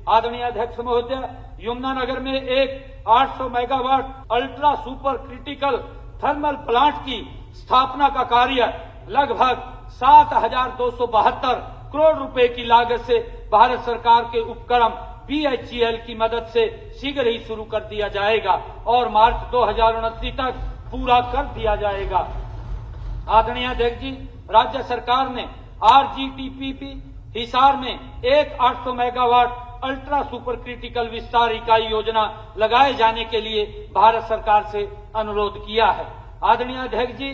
आदरणीय अध्यक्ष महोदय, यमुनानगर में एक 800 megawatt ultra super critical thermal plant की स्थापना का कार्य लगभग 7,272 करोड़ रुपए की लागत से भारत सरकार के उपक्रम BHEL की मदद से शीघ्र ही शुरू कर दिया जाएगा और मार्च 2029 तक पूरा कर दिया जाएगा। आदरणीय अध्यक्ष जी, राज्य सरकार ने RGTPP हिसार में एक 800 मेगावाट अल्ट्रा सुपर क्रिटिकल विस्तार इकाई योजना लगाए जाने के लिए भारत सरकार से अनुरोध किया है। आदरणीय अध्यक्ष जी,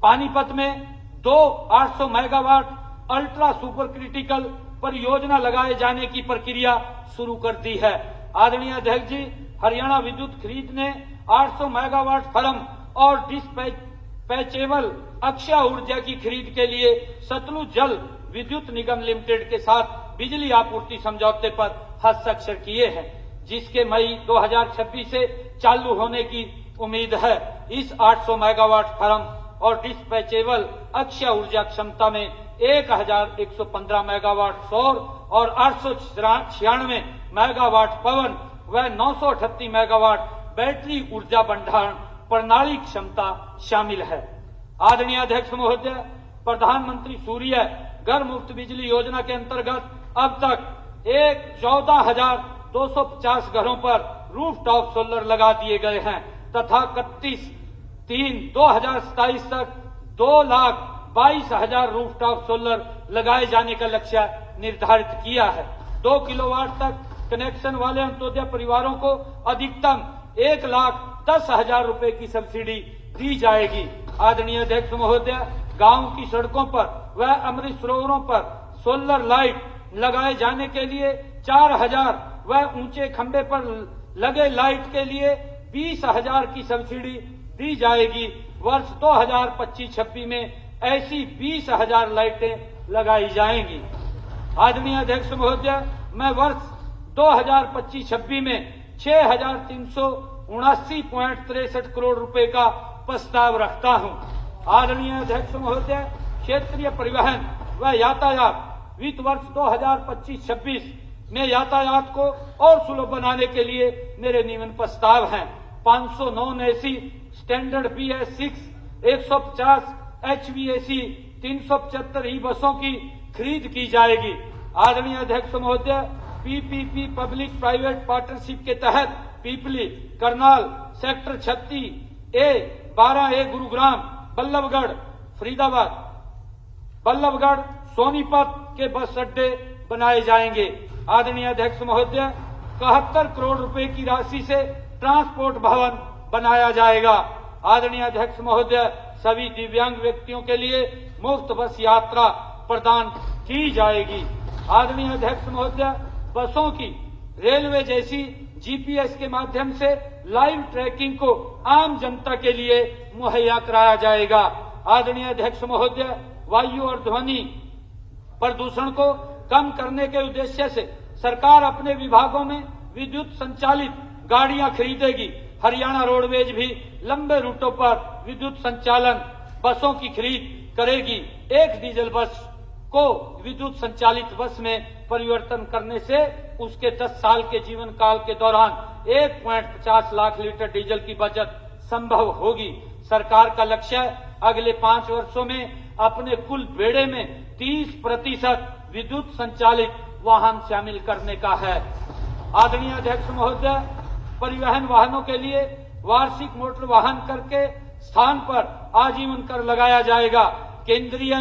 पानीपत में दो 800 मेगावाट अल्ट्रा सुपर क्रिटिकल परियोजना लगाए जाने की प्रक्रिया शुरू कर दी है। आदरणीय अध्यक्ष जी, हरियाणा विद्युत खरीद ने 800 मेगावाट फर्म और डिस्पैचेबल अक्षय ऊर्जा की खरीद के लिए सतलुज जल विद्युत निगम लिमिटेड के साथ बिजली आपूर्ति समझौते पर हस्ताक्षर किए हैं, जिसके मई 2026 से चालू होने की उम्मीद है। इस 800 मेगावाट फर्म और डिस्पैचेबल अक्षय ऊर्जा क्षमता में 1,115 मेगावाट सौर और 896 मेगावाट पवन व 938 मेगावाट बैटरी ऊर्जा भंडारण प्रणाली क्षमता शामिल है। आदरणीय अध्यक्ष महोदय, प्रधानमंत्री सूर्य घर मुफ्त बिजली योजना के अंतर्गत अब तक 14,250 घरों पर रूफटॉप सोलर लगा दिए गए हैं तथा 31/3/2027 तक 2,22,000 रूफटॉप सोलर लगाए जाने का लक्ष्य निर्धारित किया है। 2 किलोवाट तक कनेक्शन वाले अंत्योदय परिवारों को अधिकतम 1,10,000 रुपए की सब्सिडी दी जाएगी। आदरणीय अध्यक्ष महोदय, गांव की सड़कों पर व अमृत सरोवरों पर सोलर लाइट लगाए जाने के लिए 4,000 व ऊंचे खंभे पर लगे लाइट के लिए 20,000 की सब्सिडी दी जाएगी। वर्ष 2025-26 में ऐसी 20,000 लाइटें लगाई जाएंगी। आदरणीय अध्यक्ष महोदय, मैं वर्ष 2025-26 में 6,379.63 करोड़ रुपए का प्रस्ताव रखता हूं। आदरणीय अध्यक्ष महोदय, क्षेत्रीय परिवहन व यातायात वित्त वर्ष 2025-26 में यातायात को और सुलभ बनाने के लिए मेरे निम्न प्रस्ताव हैं। 509 AC स्टैंडर्ड BS6 150 HVAC 375 ई बसों की खरीद की जाएगी। आदरणीय अध्यक्ष महोदय, PPP पब्लिक प्राइवेट पार्टनरशिप के तहत Pipli, Karnal, sector 36A, 12A Gurugram, Ballabhgarh, Faridabad, Ballabhgarh, Sonipat के बस अड्डे बनाए जाएंगे। आदरणीय अध्यक्ष महोदय, 71 करोड़ रुपए की राशि से ट्रांसपोर्ट भवन बनाया जाएगा। आदरणीय अध्यक्ष महोदय, सभी दिव्यांग व्यक्तियों के लिए मुफ्त बस यात्रा प्रदान की जाएगी। आदरणीय अध्यक्ष महोदय, बसों की रेलवे जैसी GPS के माध्यम से लाइव ट्रैकिंग को आम जनता के लिए मुहैया कराया जाएगा। आदरणीय अध्यक्ष महोदय, वायु और ध्वनि प्रदूषण को कम करने के उद्देश्य से सरकार अपने विभागों में विद्युत संचालित गाड़ियां खरीदेगी। हरियाणा रोडवेज भी लंबे रूटों पर विद्युत संचालन बसों की खरीद करेगी। एक डीजल बस को विद्युत संचालित बस में परिवर्तन करने से उसके 10 साल के जीवन काल के दौरान 1.50 लाख लीटर डीजल की बचत संभव होगी। सरकार का लक्ष्य अगले 5 वर्षों में अपने कुल बेड़े में 30% विद्युत संचालित वाहन शामिल करने का है। आदरणीय अध्यक्ष महोदय, परिवहन वाहनों के लिए वार्षिक मोटर वाहन कर के स्थान पर आजीवन कर लगाया जाएगा। केंद्रीय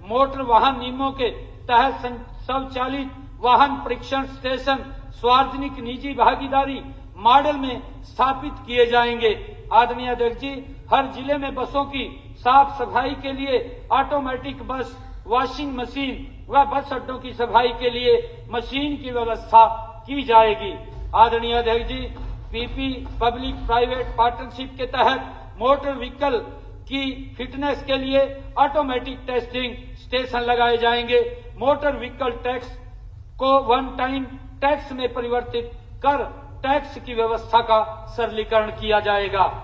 मोटर वाहन नियमों के तहत स्वचालित वाहन परीक्षण स्टेशन सार्वजनिक निजी भागीदारी मॉडल में स्थापित किए जाएंगे। आदरणीय अध्यक्ष जी, हर जिले में बसों की साफ सफाई के लिए ऑटोमेटिक बस वॉशिंग मशीन व बस अड्डों की सफाई के लिए मशीन की व्यवस्था की जाएगी। आदरणीय अध्यक्ष जी, PP पब्लिक प्राइवेट पार्टनरशिप के तहत मोटर व्हीकल की फिटनेस के लिए ऑटोमेटिक टेस्टिंग स्टेशन लगाए जाएंगे। मोटर व्हीकल टैक्स को वन टाइम टैक्स में परिवर्तित कर टैक्स की व्यवस्था का सरलीकरण किया जाएगा।